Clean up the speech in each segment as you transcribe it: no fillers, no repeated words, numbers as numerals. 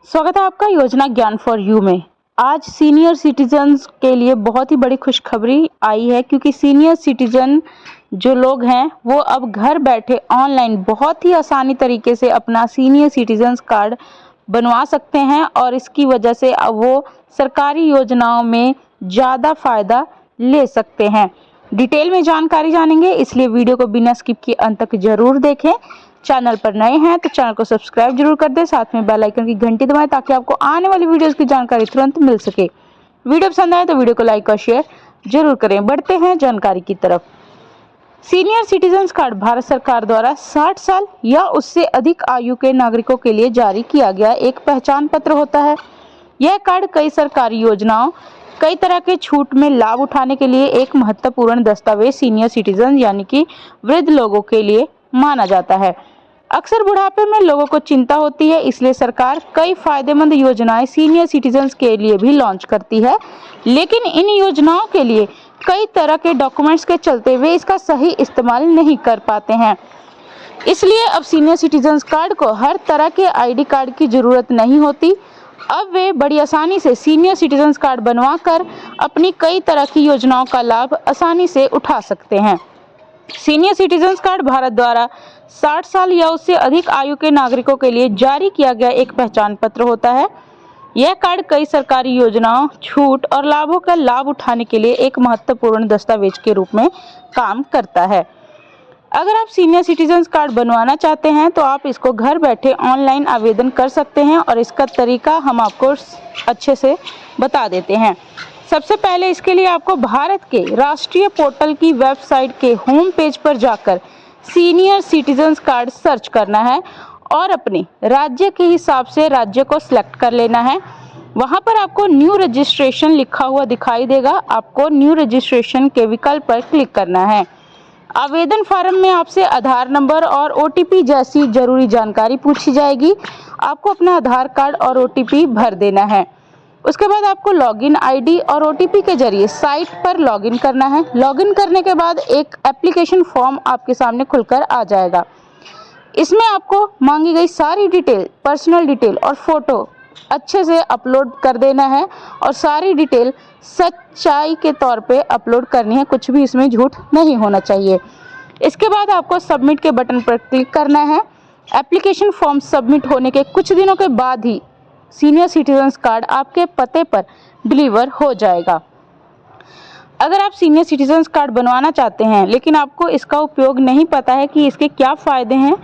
स्वागत है आपका योजना ज्ञान फॉर यू में। आज सीनियर सिटीजन्स के लिए बहुत ही बड़ी खुशखबरी आई है, क्योंकि सीनियर सिटीजन जो लोग हैं वो अब घर बैठे ऑनलाइन बहुत ही आसानी तरीके से अपना सीनियर सिटीजन्स कार्ड बनवा सकते हैं और इसकी वजह से अब वो सरकारी योजनाओं में ज़्यादा फायदा ले सकते हैं। डिटेल में जानकारी जानेंगे, इसलिए वीडियो को बिना स्किप किए अंत तक जरूर देखें। चैनल पर नए हैं तो चैनल को सब्सक्राइब जरूर कर दें, साथ में बेल आइकन की घंटी दबाएं ताकि आपको आने वाली वीडियोस की जानकारी तुरंत मिल सके। वीडियो पसंद आए तो वीडियो को लाइक और शेयर जरूर करें। बढ़ते हैं जानकारी की तरफ। सीनियर सिटीजन्स कार्ड भारत सरकार द्वारा 60 साल या उससे अधिक आयु के नागरिकों के लिए जारी किया गया एक पहचान पत्र होता है। यह कार्ड कई सरकारी योजनाओं, कई तरह के छूट में लाभ उठाने के लिए एक महत्वपूर्ण दस्तावेज सीनियर सिटीजन यानी कि वृद्ध लोगों के लिए माना जाता है। अक्सर बुढ़ापे में लोगों को चिंता होती है, इसलिए सरकार कई फायदेमंद योजनाएं सीनियर सिटीजन्स के लिए भी लॉन्च करती है। लेकिन इन योजनाओं के लिए कई तरह के डॉक्यूमेंट्स के चलते वे इसका सही इस्तेमाल नहीं कर पाते हैं। इसलिए अब सीनियर सिटीजन्स कार्ड को हर तरह के आईडी कार्ड की जरूरत नहीं होती। अब वे बड़ी आसानी से सीनियर सिटीजन्स कार्ड बनवाकर अपनी कई तरह की योजनाओं का लाभ आसानी से उठा सकते हैं। सीनियर सिटीजन्स कार्ड भारत द्वारा 60 साल या उससे अधिक आयु के नागरिकों के लिए जारी किया गया एक पहचान पत्र होता है। यह कार्ड कई सरकारी योजनाओं, छूट और लाभों का लाभ उठाने के लिए एक महत्वपूर्ण दस्तावेज के रूप में काम करता है। अगर आप सीनियर सिटीजन्स कार्ड बनवाना चाहते हैं तो आप इसको घर बैठे ऑनलाइन आवेदन कर सकते हैं और इसका तरीका हम आपको अच्छे से बता देते हैं। सबसे पहले इसके लिए आपको भारत के राष्ट्रीय पोर्टल की वेबसाइट के होम पेज पर जाकर सीनियर सिटीजन्स कार्ड सर्च करना है और अपने राज्य के हिसाब से राज्य को सिलेक्ट कर लेना है। वहां पर आपको न्यू रजिस्ट्रेशन लिखा हुआ दिखाई देगा। आपको न्यू रजिस्ट्रेशन के विकल्प पर क्लिक करना है। आवेदन फॉर्म में आपसे आधार नंबर और ओटीपी जैसी जरूरी जानकारी पूछी जाएगी। आपको अपना आधार कार्ड और ओटीपी भर देना है। उसके बाद आपको लॉगिन आईडी और ओटीपी के जरिए साइट पर लॉगिन करना है। लॉगिन करने के बाद एक एप्लीकेशन फॉर्म आपके सामने खुलकर आ जाएगा। इसमें आपको मांगी गई सारी डिटेल, पर्सनल डिटेल और फोटो अच्छे से अपलोड कर देना है और सारी डिटेल सच्चाई के तौर पे अपलोड करनी है, कुछ भी इसमें झूठ नहीं होना चाहिए। इसके बाद आपको सबमिट के बटन पर क्लिक करना है। एप्लीकेशन फॉर्म सबमिट होने के कुछ दिनों के बाद ही सीनियर सिटीजन्स कार्ड आपके पते पर डिलीवर हो जाएगा। अगर आप सीनियर सिटीजन्स कार्ड बनवाना चाहते हैं लेकिन आपको इसका उपयोग नहीं पता है कि इसके क्या फ़ायदे हैं,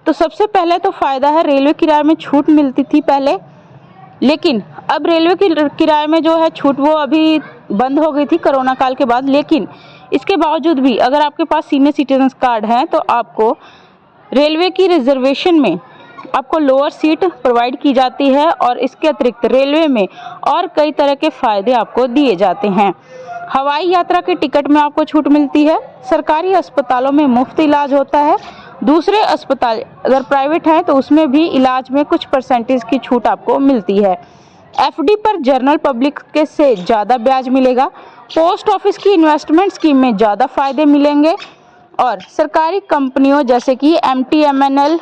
तो सबसे पहले तो फ़ायदा है रेलवे किराए में छूट मिलती थी पहले, लेकिन अब रेलवे की किराए में जो है छूट वो अभी बंद हो गई थी कोरोना काल के बाद। लेकिन इसके बावजूद भी अगर आपके पास सीनियर सिटीजन्स कार्ड है तो आपको रेलवे की रिजर्वेशन में आपको लोअर सीट प्रोवाइड की जाती है और इसके अतिरिक्त रेलवे में और कई तरह के फ़ायदे आपको दिए जाते हैं। हवाई यात्रा के टिकट में आपको छूट मिलती है। सरकारी अस्पतालों में मुफ्त इलाज होता है। दूसरे अस्पताल अगर प्राइवेट हैं तो उसमें भी इलाज में कुछ परसेंटेज की छूट आपको मिलती है। एफडी पर जनरल पब्लिक के से ज़्यादा ब्याज मिलेगा। पोस्ट ऑफिस की इन्वेस्टमेंट स्कीम में ज़्यादा फायदे मिलेंगे और सरकारी कंपनियों जैसे कि एमटीएनएल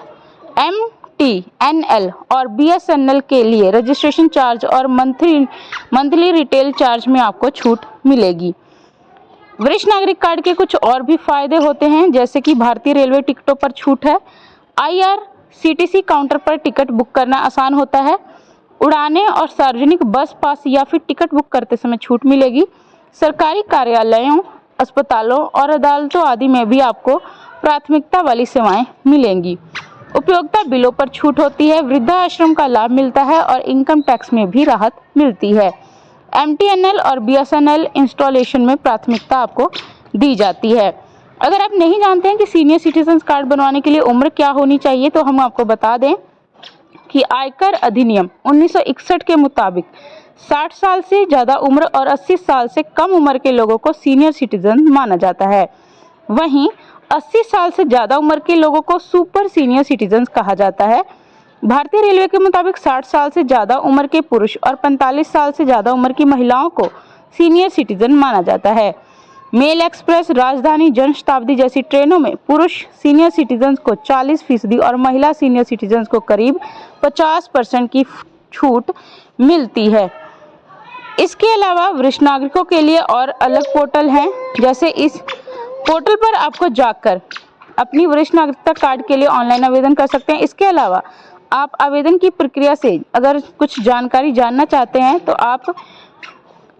और बीएसएनएल के लिए रजिस्ट्रेशन चार्ज और मंथली रिटेल चार्ज में आपको छूट मिलेगी। वरिष्ठ नागरिक कार्ड के कुछ और भी फायदे होते हैं, जैसे कि भारतीय रेलवे टिकटों पर छूट है। आईआरसीटीसी काउंटर पर टिकट बुक करना आसान होता है। उड़ानें और सार्वजनिक बस पास या फिर टिकट बुक करते समय छूट मिलेगी। सरकारी कार्यालयों, अस्पतालों और अदालतों आदि में भी आपको प्राथमिकता वाली सेवाएं मिलेंगी। उपयोगिता बिलों पर छूट होती है। वृद्धाश्रम का लाभ मिलता है और इनकम टैक्स में भी राहत मिलती है। एमटीएनएल और बीएसएनएल इंस्टॉलेशन में प्राथमिकता आपको दी जाती है। अगर आप नहीं जानते हैं कि सीनियर सिटीजन्स कार्ड बनवाने के लिए उम्र क्या होनी चाहिए, तो हम आपको बता दें कि आयकर अधिनियम 1961 के मुताबिक 60 साल से ज़्यादा उम्र और 80 साल से कम उम्र के लोगों को सीनियर सिटीजन माना जाता है। वहीं 80 साल से ज़्यादा उम्र के लोगों को सुपर सीनियर सिटीजन्स कहा जाता है। भारतीय रेलवे के मुताबिक 60 साल से ज़्यादा उम्र के पुरुष और 45 साल से ज़्यादा उम्र की महिलाओं को सीनियर सिटीजन माना जाता है। मेल एक्सप्रेस, राजधानी, जनशताब्दी जैसी ट्रेनों में पुरुष सीनियर सिटीजन्स को 40% और महिला सीनियर सिटीजन्स को करीब 50% की छूट मिलती है। इसके अलावा वरिष्ठ नागरिकों के लिए और अलग पोर्टल हैं, जैसे इस पोर्टल पर आपको जाकर अपनी वरिष्ठ नागरिकता कार्ड के लिए ऑनलाइन आवेदन कर सकते हैं। इसके अलावा आप आवेदन की प्रक्रिया से अगर कुछ जानकारी जानना चाहते हैं तो आप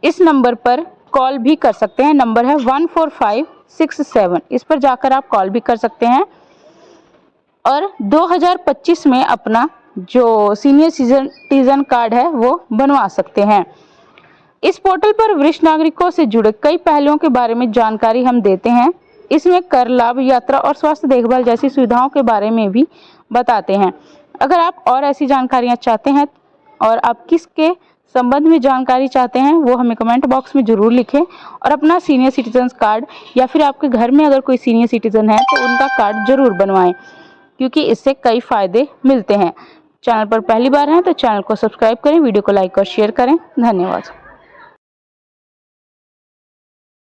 इस नंबर पर कॉल भी कर सकते हैं। नंबर है 14567। इस पर जाकर आप कॉल भी कर सकते हैं और 2025 में अपना जो सीनियर सिटीजन कार्ड है वो बनवा सकते हैं। इस पोर्टल पर वरिष्ठ नागरिकों से जुड़े कई पहलुओं के बारे में जानकारी हम देते हैं। इसमें कर लाभ, यात्रा और स्वास्थ्य देखभाल जैसी सुविधाओं के बारे में भी बताते हैं। अगर आप और ऐसी जानकारियां चाहते हैं और आप किसके संबंध में जानकारी चाहते हैं वो हमें कमेंट बॉक्स में ज़रूर लिखें और अपना सीनियर सिटीजन कार्ड या फिर आपके घर में अगर कोई सीनियर सिटीजन है तो उनका कार्ड ज़रूर बनवाएं, क्योंकि इससे कई फ़ायदे मिलते हैं। चैनल पर पहली बार हैं तो चैनल को सब्सक्राइब करें, वीडियो को लाइक और शेयर करें। धन्यवाद।